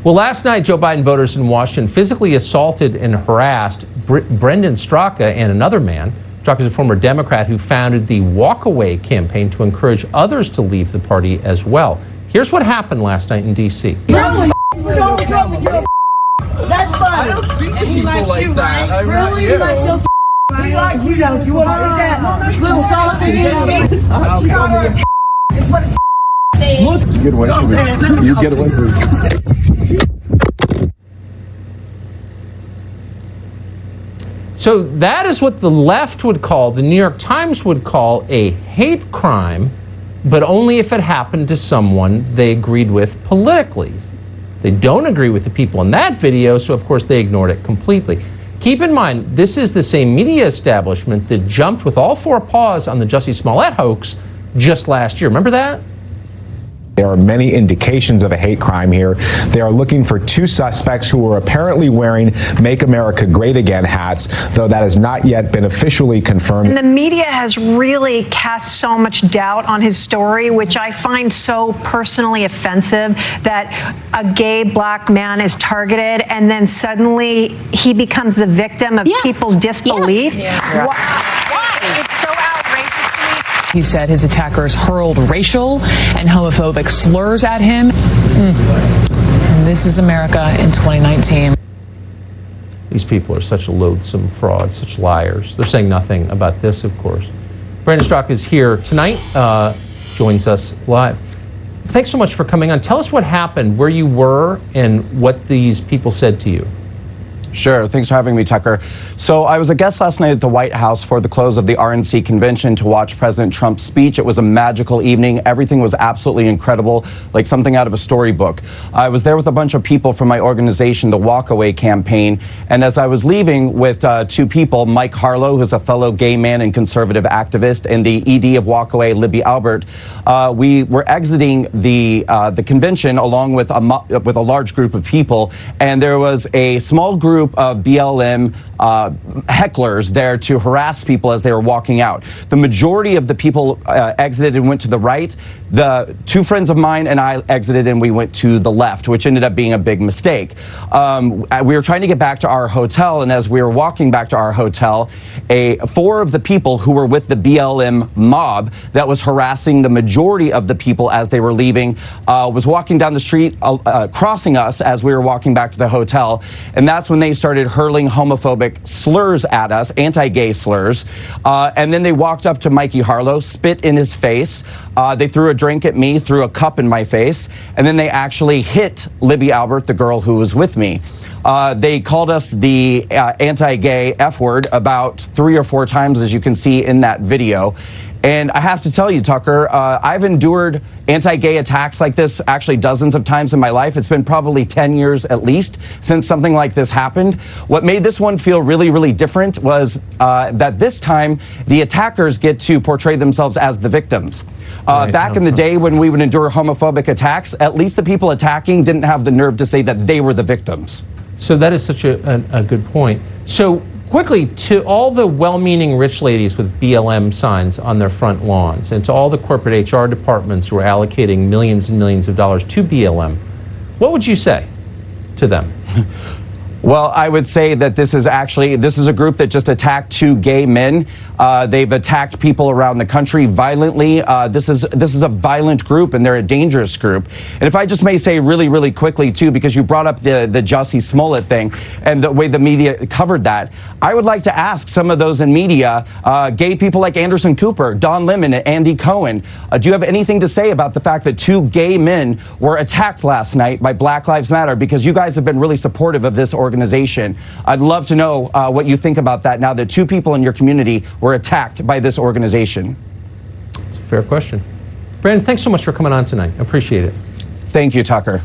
Well, last night, Joe Biden voters in Washington physically assaulted and harassed Brendan Straka and another man. Straka is a former Democrat who founded the Walkaway campaign to encourage others to leave the party as well. Here's what happened last night in D.C. Really? That's fine. I don't speak to people like that. I really do. He likes you, don't you? Want to look at little sausage? It's what it's saying. Get away from me. You get away from me. So that is what the left would call, the New York Times would call a hate crime, but only if it happened to someone they agreed with politically. They don't agree with the people in that video, so of course they ignored it completely. Keep in mind, this is the same media establishment that jumped with all four paws on the Jussie Smollett hoax just last year. Remember that? There are many indications of a hate crime here. They are looking for two suspects who were apparently wearing Make America Great Again hats, though that has not yet been officially confirmed. And the media has really cast so much doubt on his story, which I find so personally offensive, that a gay black man is targeted and then suddenly he becomes the victim of people's disbelief. Why? It's so outrageous to me. He said his attackers hurled racial and homophobic slurs at him. And this is America in 2019. These people are such loathsome frauds, such liars. They're saying nothing about this, of course. Brendan Straka is here tonight, joins us live. Thanks so much for coming on. Tell us what happened, where you were, and what these people said to you. Sure. Thanks for having me, Tucker. So I was a guest last night at the White House for the close of the RNC convention to watch President Trump's speech. It was a magical evening. Everything was absolutely incredible, like something out of a storybook. I was there with a bunch of people from my organization, the Walkaway campaign. And as I was leaving with two people, Mike Harlow, who's a fellow gay man and conservative activist, and the ED of Walkaway, Libby Albert, we were exiting the convention along with a large group of people. And there was a small group of BLM hecklers there to harass people as they were walking out. The majority of the people exited and went to the right. The two friends of mine and I exited and we went to the left, which ended up being a big mistake. We were trying to get back to our hotel, and as we were walking back to our hotel, four of the people who were with the BLM mob that was harassing the majority of the people as they were leaving was walking down the street, crossing us as we were walking back to the hotel, and that's when they started hurling homophobic slurs at us, anti-gay slurs, and then they walked up to Mikey Harlow, spit in his face, they threw a drink at me, threw a cup in my face, and then they actually hit Libby Albert, the girl who was with me. They called us the anti-gay F word about 3 or 4 times, as you can see in that video. And I have to tell you, Tucker, I've endured anti-gay attacks like this actually dozens of times in my life. It's been probably 10 years at least since something like this happened. What made this one feel really, really different was that this time the attackers get to portray themselves as the victims. Back in the day when we would endure homophobic attacks, at least the people attacking didn't have the nerve to say that they were the victims. So that is such a good point. So quickly, to all the well-meaning rich ladies with BLM signs on their front lawns, and to all the corporate HR departments who are allocating millions and millions of dollars to BLM, what would you say to them? Well, I would say that this is a group that just attacked 2 gay men. They've attacked people around the country violently. This is a violent group, and they're a dangerous group. And if I just may say really, really quickly, too, because you brought up the Jussie Smollett thing and the way the media covered that, I would like to ask some of those in media, gay people like Anderson Cooper, Don Lemon, and Andy Cohen, do you have anything to say about the fact that 2 gay men were attacked last night by Black Lives Matter? Because you guys have been really supportive of this organization. I'd love to know what you think about that now that 2 people in your community were attacked by this organization. It's a fair question. Brandon, thanks so much for coming on tonight. I appreciate it. Thank you, Tucker.